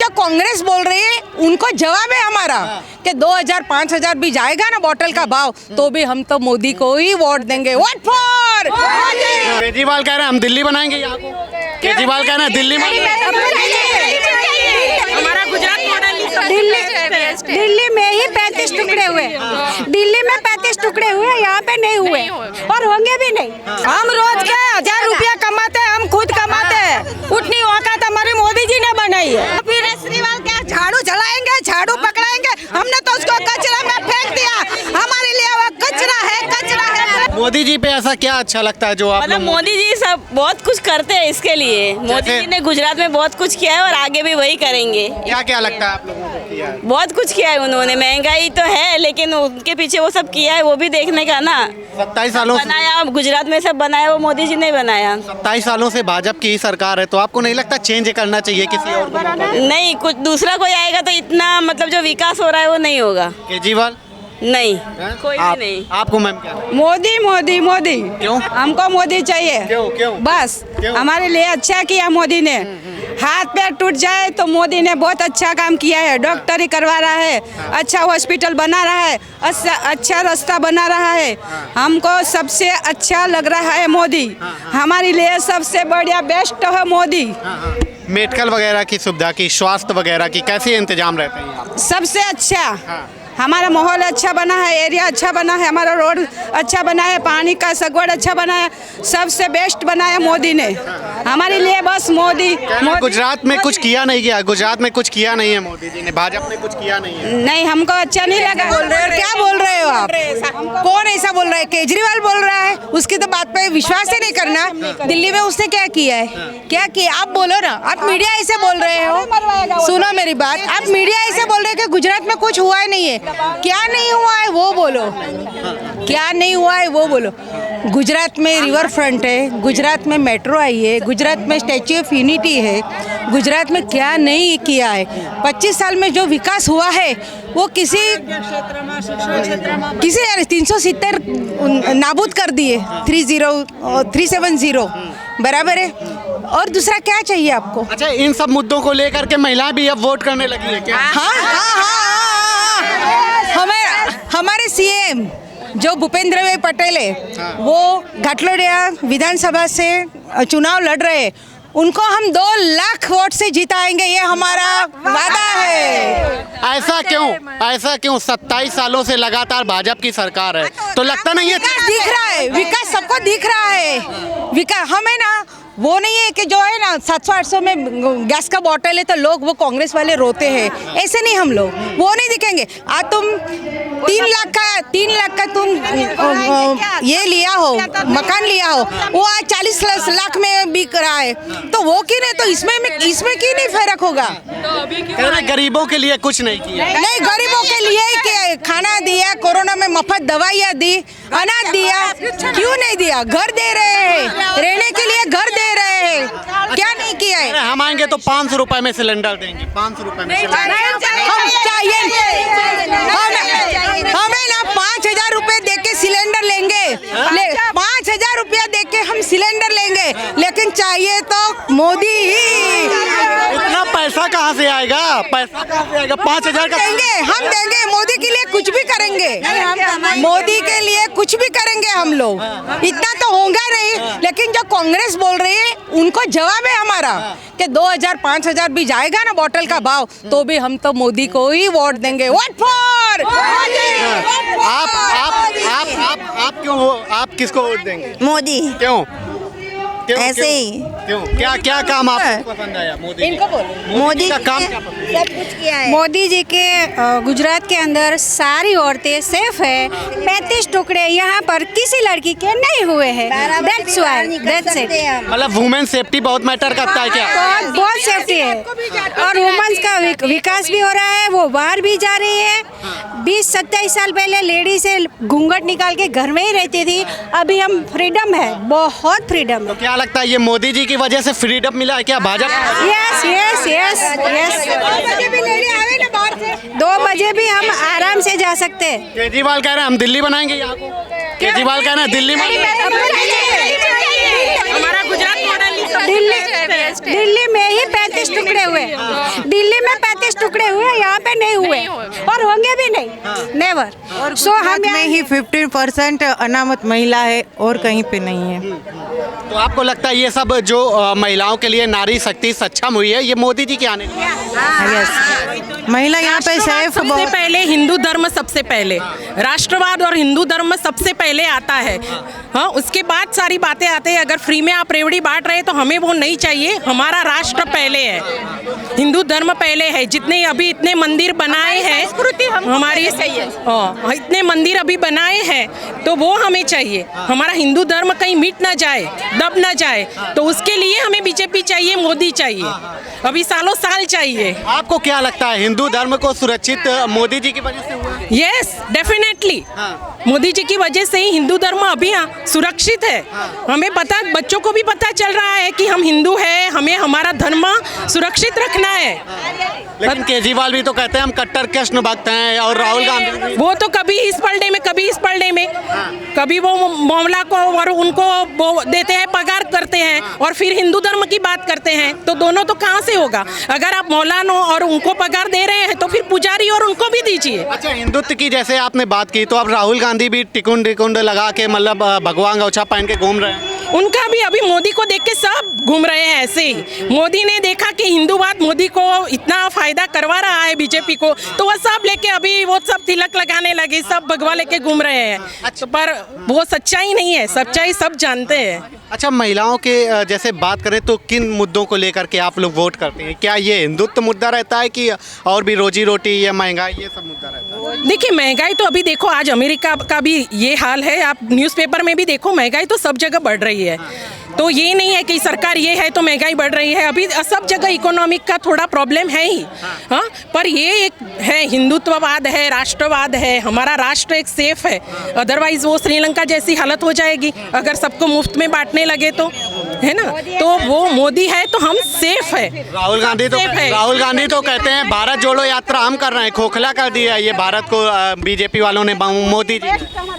जो कांग्रेस बोल रही है उनको जवाब है हमारा कि 2000-5000 भी जाएगा ना बोतल का भाव तो भी हम तो मोदी को ही वोट देंगे। वोट फॉर केजरीवाल कह रहे हैं हम दिल्ली बनाएंगे यहाँ को। केजरीवाल कह रहे हैं दिल्ली में हमारा गुजरात मॉडल दिल्ली में ही 35 टुकड़े हुए, दिल्ली में 35 टुकड़े हुए, यहाँ पे नहीं हुए और होंगे भी नहीं। हम रोज के 1000 रुपया कमाते हैं, हम खुद कमाते हैं, उतनी औकात हमारे मोदी जी ने बनाई है। केजरीवाल क्या झाड़ू चलाएंगे, झाड़ू पकड़ाएंगे, हमने तो उसको कचरा में फेंक दिया, हमारे लिए वो कचरा है, कचरा है। मोदी जी पे ऐसा क्या अच्छा लगता है जो आप मतलब मोदी जी सब बहुत कुछ करते हैं इसके लिए। मोदी जी ने गुजरात में बहुत कुछ किया है और आगे भी वही करेंगे। क्या क्या लगता है आप लोगों को किया है? बहुत कुछ किया है उन्होंने, महंगाई तो है लेकिन उनके पीछे वो सब किया है वो भी देखने का ना। 27 सालों से बनाया गुजरात में सब बनाया वो मोदी जी ने बनाया। 27 सालों से भाजपा की ही सरकार है तो आपको नहीं लगता चेंज करना चाहिए किसी और को? नहीं, कुछ दूसरा कोई आएगा तो इतना मतलब जो विकास हो रहा है वो नहीं होगा। केजरीवाल नहीं, हैं? कोई भी नहीं। आपको मैम क्या? मोदी मोदी मोदी क्यों? हमको मोदी चाहिए। क्यों? बस क्यों? हमारे लिए अच्छा किया मोदी ने। हाथ पैर टूट जाए तो मोदी ने बहुत अच्छा काम किया है, डॉक्टरी करवा रहा है, अच्छा हॉस्पिटल बना रहा है, अच्छा रास्ता बना रहा है। हमको सबसे अच्छा लग रहा है मोदी, हमारे लिए सबसे बढ़िया बेस्ट है मोदी। मेडिकल वगैरह की सुविधा की, स्वास्थ्य वगैरह की कैसे इंतजाम रहते हैं यहाँ? सबसे अच्छा हमारा माहौल अच्छा बना है, एरिया अच्छा बना है, हमारा रोड अच्छा बना है, पानी का सगवड़ अच्छा बना है, सबसे बेस्ट बनाया मोदी ने हमारे लिए। बस मोदी गुजरात में कुछ किया नहीं गया, गुजरात में कुछ किया नहीं है मोदी जी ने, भाजपा ने कुछ किया नहीं है। नहीं, हमको अच्छा नहीं लगा। क्या बोल रहे हो आप? कौन ऐसा बोल रहा है? केजरीवाल बोल रहा है, उसकी तो बात पे विश्वास ही नहीं करना। दिल्ली में उसने क्या किया है? क्या किया? आप बोलो ना, आप मीडिया ऐसे बोल रहे हो। सुनो मेरी बात, आप मीडिया ऐसे बोल रहे हो कि गुजरात में कुछ हुआ ही नहीं है। क्या नहीं हुआ है वो बोलो, क्या नहीं हुआ है वो बोलो। गुजरात में रिवर फ्रंट है, गुजरात में मेट्रो आई है, गुजरात में स्टैच्यू ऑफ यूनिटी है, गुजरात में क्या नहीं किया है? 25 साल में जो विकास हुआ है वो किसी 370 नाबूद कर दिए, 370 बराबर है। और दूसरा क्या चाहिए आपको? अच्छा, इन सब मुद्दों को लेकर के महिलाएं भी अब वोट करने लगी है क्या? हाँ। हमारे सीएम जो भूपेंद्र भाई पटेल है वो घाटलोडिया विधानसभा से चुनाव लड़ रहे हैं, उनको हम 2 लाख वोट से जिताएंगे, ये हमारा वादा है। ऐसा क्यों? 27 सालों से लगातार भाजपा की सरकार है तो लगता नहीं है? विकास दिख रहा है, विकास सबको दिख रहा है। विकास हमें ना वो नहीं है कि जो है ना 700-800 में गैस का बॉटल है तो लोग वो कांग्रेस वाले रोते हैं, ऐसे नहीं हम लोग वो नहीं दिखेंगे। आज तुम 3 लाख का तुम ये लिया हो, मकान लिया हो, वो आज 40 लाख में बिक रहा है, तो वो क्यों नहीं? तो इसमें क्यों नहीं फर्क होगा? गरीबों के लिए कुछ नहीं किया। नहीं, गरीबों के लिए ही किया, खाना दिया, कोरोना में मुफ्त दवाइयाँ दी, अनाज दिया, क्यों नहीं दिया? घर दे रहे हैं, रहने के लिए घर दे रहे हैं, क्या नहीं किया है? हम आएंगे तो 500 रुपए में सिलेंडर देंगे, 500 रुपए में हमें ना 5000 रुपए दे के सिलेंडर लेंगे, 5000 रुपया दे के हम सिलेंडर लेंगे, लेकिन चाहिए तो मोदी ही। इतना पैसा कहाँ से आएगा? 5000 का देंगे, हम देंगे, मोदी के लिए कुछ भी करेंगे, मोदी के लिए कुछ भी करेंगे हम लोग। इतना तो होगा नहीं, लेकिन जो कांग्रेस बोल रही है उनको जवाब है हमारा कि 2000-5000 भी जाएगा ना बोतल का भाव तो भी हम तो मोदी को ही वोट देंगे। वोट फॉर आप क्यों आप किसको वोट देंगे? मोदी। क्यों? ऐसे ही। क्यों? क्या काम आपको पसंद आया मोदी? इनको बोलो। मोदी का काम क्या पसंद है? सब कुछ किया है। मोदी जी के गुजरात के अंदर सारी औरतें सेफ है। 35 टुकड़े यहाँ पर किसी लड़की के नहीं हुए हैं। That's why, that's it। मतलब वुमेन सेफ्टी बहुत मैटर करता है क्या? बहुत सेफ्टी है और वुमेन्स का विकास भी हो रहा है, वो बाहर भी जा रही है। 20-27 साल पहले लेडी से घूंघट निकाल के घर में ही रहती थी, अभी हम फ्रीडम है, बहुत फ्रीडम है। क्या लगता है ये मोदी जी की वजह से फ्रीडम मिला है क्या Bhajpa? Yes yes yes yes. 2 बजे भी हम आराम से जा सकते हैं। केजरीवाल कह रहे हैं हम दिल्ली बनाएंगे यहाँ को। केजरीवाल कह रहे हैं दिल्ली में हमारा गुजरात मॉडल दिल्ली में ही 35 टुकड़े हुए, दिल्ली में 35 टुकड़े हुए, यहाँ पे नहीं हुए और होंगे भी नहीं, नेवर। सो हम में ही 15% अनामत महिला है और कहीं पे नहीं है। तो आपको लगता है ये सब जो महिलाओं के लिए नारी शक्ति सक्षम हुई है ये मोदी जी के आने यस, महिला यहाँ पे सेफ सबसे पहले हिंदू धर्म सबसे पहले, राष्ट्रवाद और हिंदू धर्म सबसे पहले आता है। हाँ, उसके बाद सारी बातें आते हैं। अगर फ्री में आप रेवड़ी बांट रहे तो हमें वो नहीं चाहिए। हमारा राष्ट्र पहले है, हिंदू धर्म पहले है। जितने अभी इतने मंदिर बनाए हैं, हमारी इतने मंदिर अभी बनाए हैं तो वो हमें चाहिए। हमारा हिंदू धर्म कहीं मिट ना जाए, दब ना जाए, तो उसके लिए हमें बीजेपी चाहिए, मोदी चाहिए, अभी सालों साल चाहिए। आपको क्या लगता है हिंदू धर्म को सुरक्षित मोदी जी की वजह से हुआ है? यस, डेफिनेटली मोदी जी की वजह से ही हिंदू धर्म अभी सुरक्षित है। हमें पता, बच्चों को भी पता चल रहा है कि हम हिंदू हैं, हमें हमारा धर्म सुरक्षित रखना है। लेकिन केजरीवाल भी तो कहते हैं हम कट्टर कृष्ण भक्त हैं, और राहुल गांधी वो तो कभी इस पलड़े में, कभी इस पलड़े में, कभी वो मामला को और उनको वो देते हैं, पगार करते हैं, और फिर हिंदू धर्म की बात करते हैं। तो दोनों तो कहाँ से होगा? अगर आप मौलाना और उनको पगार दे रहे हैं तो फिर पुजारी और उनको भी दीजिए। अच्छा, हिंदुत्व की जैसे आपने बात की, तो अब राहुल गांधी भी टिकुंड लगा के मतलब भगवान गौछा पहन के घूम रहे हैं। उनका भी अभी मोदी को देख के सब घूम रहे हैं ऐसे ही। मोदी ने देखा कि हिंदूवाद मोदी को इतना फायदा करवा रहा है बीजेपी को, तो वो सब लेके अभी वो सब तिलक लगाने लगे, सब भगवा लेके घूम रहे हैं। अच्छा, पर वो सच्चाई नहीं है, सच्चाई सब जानते हैं। अच्छा, महिलाओं के जैसे बात करें तो किन मुद्दों को लेकर के आप लोग वोट करते हैं? क्या ये हिंदुत्व मुद्दा रहता है कि और भी रोजी रोटी या महंगाई, ये सब मुद्दा रहता है? देखिए, महंगाई तो अभी देखो, आज अमेरिका का भी ये हाल है, आप न्यूज़पेपर में भी देखो, महंगाई तो सब जगह बढ़ रही है। तो ये नहीं है कि सरकार ये है तो महंगाई बढ़ रही है, अभी सब जगह इकोनॉमिक का थोड़ा प्रॉब्लम है ही। हाँ, पर ये एक है, हिंदुत्ववाद है, राष्ट्रवाद है, हमारा राष्ट्र एक सेफ है। अदरवाइज वो श्रीलंका जैसी हालत हो जाएगी अगर सबको मुफ्त में बांटने लगे तो, है ना। तो वो मोदी है तो हम सेफ है। राहुल गांधी तो कहते हैं भारत जोड़ो यात्रा हम कर रहे हैं, खोखला कर दिया ये भारत को बीजेपी वालों ने, मोदी जी।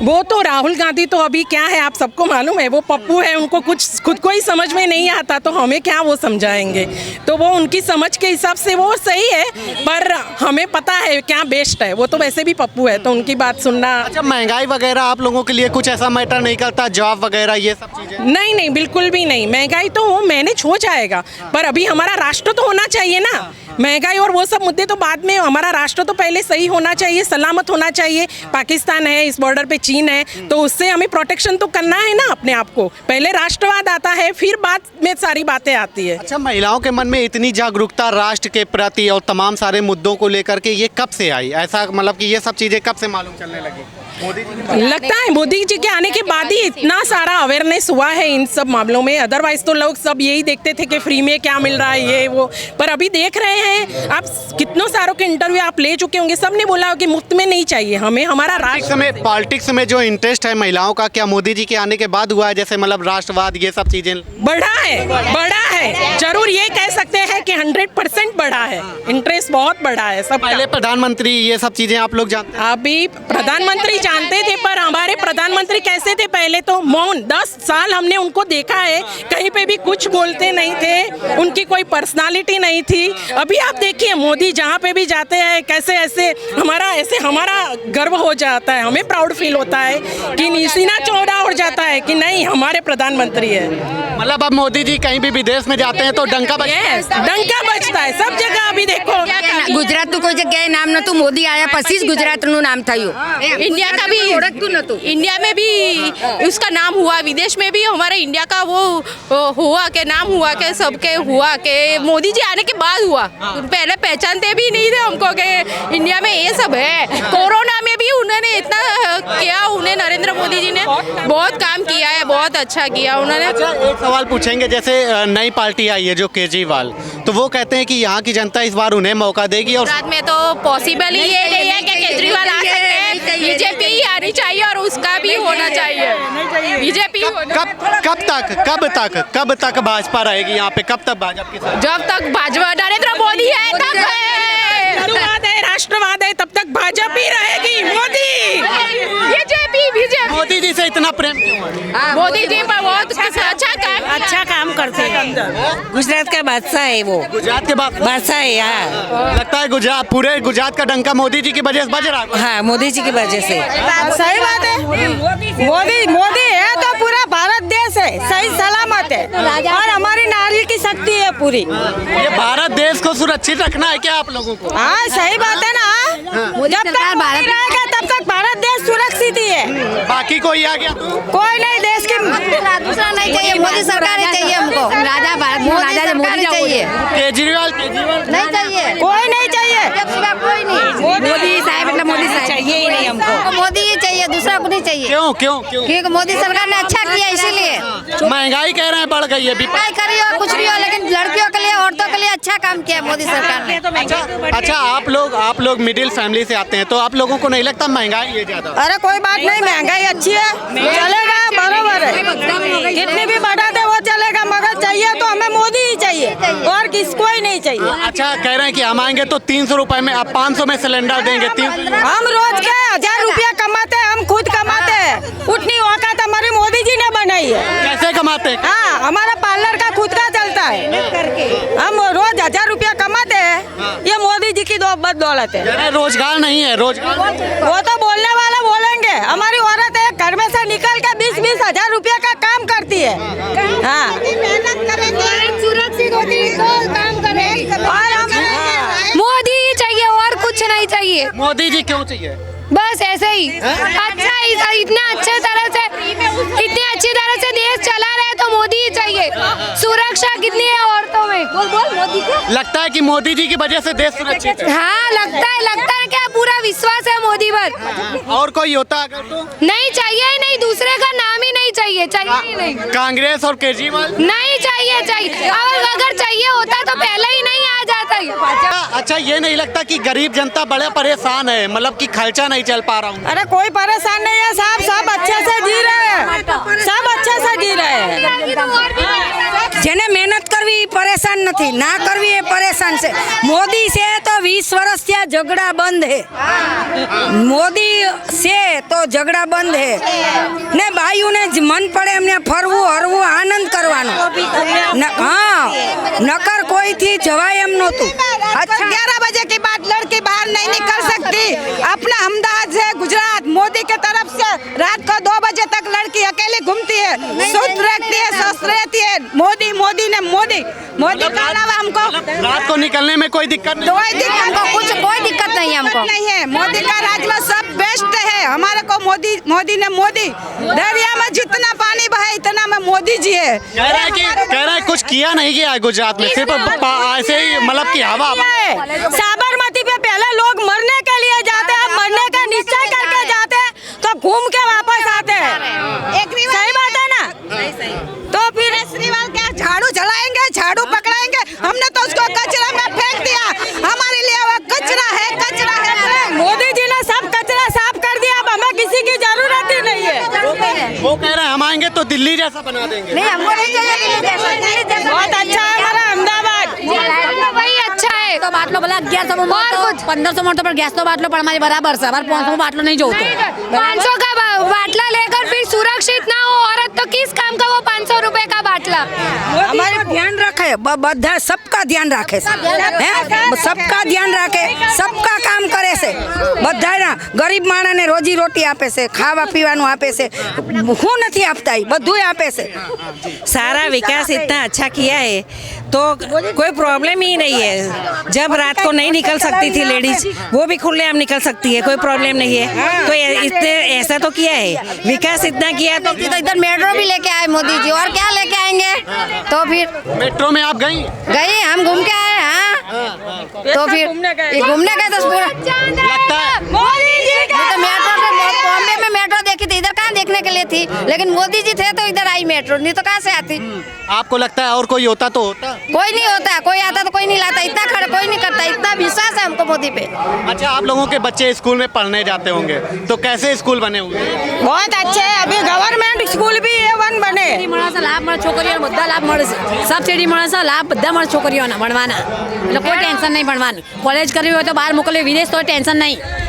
वो तो राहुल गांधी तो अभी क्या है आप सबको मालूम है, वो पप्पू है, उनको कुछ खुद को ही समझ में नहीं आता, तो हमें क्या वो समझाएंगे। तो वो उनकी समझ के हिसाब से वो सही है, पर हमें पता है क्या बेस्ट है। वो तो वैसे भी पप्पू है तो उनकी बात सुनना। अच्छा, महंगाई वगैरह आप लोगों के लिए कुछ ऐसा मैटर नहीं करता, जॉब वगैरह ये सब चीजें? नहीं नहीं, बिल्कुल भी नहीं। महंगाई तो वो मैनेज हो जाएगा, पर अभी हमारा राष्ट्र तो होना चाहिए ना। महंगाई और वो सब मुद्दे तो बाद में, हमारा राष्ट्र तो पहले सही होना चाहिए, सलामत होना चाहिए। पाकिस्तान है, इस बॉर्डर पे चीन है, तो उससे हमें प्रोटेक्शन तो करना है ना अपने आप को। पहले राष्ट्रवाद आता है, फिर बाद में सारी बातें आती है। अच्छा, महिलाओं के मन में इतनी जागरूकता राष्ट्र के प्रति और तमाम सारे मुद्दों को लेकर के, ये कब से आई? ऐसा मतलब कि ये सब चीजें कब से मालूम चलने लगी? मोदी जी लगता है मोदी जी के आने के बाद ही इतना सारा अवेयरनेस हुआ है इन सब मामलों में। अदरवाइज तो लोग सब यही देखते थे कि फ्री में क्या मिल रहा है ये वो, पर अभी देख रहे हैं आप, कितनों सारों के इंटरव्यू आप ले चुके होंगे, सब ने बोला कि मुफ्त में नहीं चाहिए हमें, हमारा राष्ट्र। पॉलिटिक्स में जो इंटरेस्ट है महिलाओं का, क्या मोदी जी के आने के बाद हुआ है? जैसे मतलब राष्ट्रवाद ये सब चीजें बढ़ा है, जरूर ये कह सकते हैं कि 100% बढ़ा है, इंटरेस्ट बहुत बढ़ा है सब। पहले प्रधानमंत्री ये सब चीजें आप लोग जानते हैं? अभी प्रधानमंत्री जानते थे, पर हमारे प्रधानमंत्री कैसे थे पहले तो मौन। 10 साल हमने उनको देखा है, कहीं पे भी कुछ बोलते नहीं थे, उनकी कोई पर्सनालिटी नहीं थी। अभी आप देखिए मोदी जहाँ पे भी जाते हैं कैसे ऐसे हमारा गर्व हो जाता है, हमें प्राउड फील होता है कि सीना चौड़ा हो जाता है कि नहीं हमारे प्रधानमंत्री है। मतलब अब मोदी जी कहीं भी विदेश में जाते हैं तो डंका बजता है सब जगह। अभी देखो गुजरात तो कोई जगह नाम न मोदी आया पसी गुजरात नु नाम था। इंडिया का भी इंडिया में भी उसका नाम हुआ, विदेश में भी हमारे इंडिया का वो हुआ के नाम हुआ के सबके हुआ के मोदी जी आने के बाद हुआ। पहले पहचानते भी नहीं थे हमको कि इंडिया में ये सब है। कोरोना में भी उन्होंने इतना किया, उन्हें नरेंद्र मोदी जी ने बहुत काम किया है, बहुत अच्छा किया उन्होंने। अच्छा, एक सवाल पूछेंगे, जैसे नई पार्टी आई है जो केजरीवाल, तो वो कहते हैं कि यहाँ की जनता इस बार उन्हें मौका देगी, और गुजरात में तो पॉसिबल ही ये नहीं है कि केजरीवाल आ सकते हैं, बीजेपी ही आनी चाहिए और उसका भी होना चाहिए, बीजेपी। कब तक भाजपा रहेगी यहाँ पे? कब तक भाजपा के साथ? जब तक भाजपा नरेंद्र मोदी है तब हिंदुवाद है, राष्ट्रवाद है, तब तक भाजपा ही रहेगी। मोदी बीजेपी मोदी जी से इतना प्रेम क्यों है? मोदी जी पर बहुत अच्छा काम करते हैं। गुजरात का बादशाह है वो, गुजरात के बाद बादशाह है यहाँ। लगता है गुजरात, पूरे गुजरात का डंका मोदी जी की वजह से बज रहा है। हाँ, मोदी जी की वजह से। सही बात है, मोदी है तो पूरा भारत देश है सही सलामत है, और हमारी नारी की शक्ति है पूरी। ये भारत देश को सुरक्षित रखना है क्या आप लोगों को? हाँ, सही बात है ना। जब तक भारत रहेगा तब तक भारत देश सुरक्षित ही है। बाकी कोई आ गया तो कोई नहीं देश की दूसरा नहीं चाहिए, मोदी सरकार ही चाहिए हमको। राजा भारत में राजा मोदी चाहिए, केजरीवाल नहीं चाहिए, कोई नहीं चाहिए। कोई नहीं। मोदी साहब मतलब मोदी साहब चाहिए ही नहीं हमको। मोदी ही चाहिए, दूसरा को नहीं चाहिए। क्यों क्यों क्यों? क्योंकि मोदी सरकार ने अच्छा किया इसीलिए। महंगाई कह रहे हैं बढ़ गई है। काय करी हो कुछ भी हो, लेकिन लड़कियों के लिए औरतों के लिए अच्छा काम किया मोदी सरकार ने। अच्छा, आप लोग मिडिल फैमिली से आते हैं तो आप लोगों को नहीं लगता महंगाई है ज्यादा? अरे कोई बात नहीं, महंगाई अच्छी है, चलेगा, बरोबर है। कितनी भी बढ़ा दे वो चलेगा, मगर चाहिए तो हमें मोदी ही चाहिए, और किसको ही नहीं चाहिए। अच्छा, कह रहे हैं कि हम आएंगे तो 300 रुपए में, आप 500 में सिलेंडर देंगे। हम रोज के 1000 रुपया कमाते हैं, हम खुद कमाते हैं। उतनी औकात हमारी मोदी जी ने बनाई है। कैसे कमाते हैं? हाँ, हमारा पार्लर का खुद का चलता है, हम रोज 1000 रुपया कमाते हैं। ये मोदी जी की बदौलत है। रोजगार नहीं है, रोजगार वो तो बोलने वाला बोलेंगे। हमारी औरत है घर में से निकल के 20-20 हजार रुपया का काम करती है। हाँ, मेहनत करेंगे, सुरक्षित होती तो काम करेंगे। मोदी ही चाहिए और कुछ नहीं चाहिए। मोदी जी क्यों चाहिए? बस ऐसे ही अच्छा इतना इतनी अच्छी तरह से देश चला रहे तो मोदी ही चाहिए। सुरक्षा कितनी है औरतों में, बोल मोदी को। लगता है कि मोदी जी की वजह से देश सुरक्षित है। हाँ, लगता है क्या पूरा विश्वास है मोदी पर। और कोई होता अगर तो? नहीं चाहिए ही नहीं, दूसरे का नाम ही नहीं चाहिए ही नहीं। कांग्रेस और केजरीवाल नहीं चाहिए और अगर चाहिए होता तो पहले ही नहीं आ जाता ही। अच्छा, ये नहीं लगता कि गरीब जनता बड़े परेशान है, मतलब कि खर्चा नहीं चल पा रहा हूँ? अरे कोई परेशान नहीं है साहब, सब अच्छे से जी रहे हैं, सब अच्छे से जी रहे हैं। જેને મહેનત કરવી પરેશાન નથી, ના કરવી એ પરેશાન છે। મોદી છે તો 20 વર્ષ થયા ઝઘડા બંધ હે, મોદી છે તો ઝઘડા બંધ હે ને બાયુને મન પડે એમને ફરવું હરવું આનંદ કરવાનો। हाँ, નકર કોઈથી જવાય એમ નહોતું। 11 बजे के बाद लड़की बाहर नहीं निकल सकती। अपना अहमदाबाद से गुजरात मोदी के तरफ से रात को 2 बजे तक लड़की अकेली घूमती है, शुद्ध रहती है, स्वस्थ रहती है। मोदी का अलावा हमको रात को निकलने में कोई दिक्कत नहीं? कोई दिक्कत नहीं है हमको। नहीं है, मोदी का राज में सब बेस्ट है। हमारे को मोदी ने दरिया में जितना पानी बहा इतना में मोदी जी है। कह रहा है कुछ किया नहीं गया है गुजरात में, सिर्फ ऐसे ही मतलब की हवा। साबरमती पे पहले लोग मरने के लिए जाते हैं, मरने का निश्चय करके जाते हैं तो घूम के वापस आते हैं। सही बात है ना? तो फिर केजरीवाल क्या झाड़ू चलाएंगे, झाड़ू पकड़ाएंगे? हमने तो उसको कचरा में फेंक दिया। हमारे लिए वो कचरा है। मोदी जी ने सब कचरा साफ कर दिया, अब हमें किसी की जरूरत ही नहीं है। वो कह रहे हैं हम आएंगे तो दिल्ली जैसा बना देंगे। नहीं, हमको नहीं चाहिए। बहुत अच्छा है हमारा अहमदाबाद, वही अच्छा है। तो बांट लो, भला 1100 में 1500 मोटो पर गैस तो बांट लो, पर हमारे बराबर से 500 बांट लो, नहीं जो 500 का बाटला लेकर फिर सुरक्षित ना हो औरत तो किस काम का वो 500 रुपए का बाटला। हमारे ध्यान रखे, બધા सबका ध्यान रखे, सबका ध्यान रखे, सबका काम करे से। બધાના ગરીબ માણસને રોજી રોટી આપે છે, ખાવા પીવાનું આપે છે, હું નથી આપતા, બધું આપે છે। सारा विकास इतना अच्छा किया है तो कोई प्रॉब्लम ही नहीं है। जब रात को नहीं निकल सकती थी लेडीज, वो भी खुलेआम निकल सकती है, कोई प्रॉब्लम नहीं है। तो इसने ऐसा तो किया है, विकास इतना किया है। तो इधर मेट्रो भी लेके आए मोदी जी, और क्या लेके आएंगे? तो फिर मेट्रो में आप गई? गए, हम घूम के आए। हाँ, तो फिर घूमने गए तो पूरा लगता है मोदी जी का तो मेट्रो बॉम्बे में मेट्रो देखी थी, इधर कहाँ देखने के लिए थी, लेकिन मोदी जी थे तो इधर आई मेट्रो, नहीं तो कहाँ से आती। आपको लगता है और कोई होता तो होता? कोई नहीं होता, कोई आता तो कोई नहीं लाता, इतना खड़ा कोई नहीं करता, इतना विश्वास है हमको मोदी पे। अच्छा, आप लोगों के बच्चे स्कूल में पढ़ने जाते होंगे तो कैसे स्कूल बने हुए? बहुत अच्छे है, अभी गवर्नमेंट स्कूल भी A1 बने। लाभ મળે છોકરીઓને બધા લાભ મળે છે, સબસિડી મળે છે, લાભ બધા મળે છોકરીઓને ભણવાના, એટલે કોઈ ટેન્શન નહીં ભણવાનું। કોલેજ કરવી હોય તો બહાર મોકલે, વિદેશ તો ટેન્શન નહીં।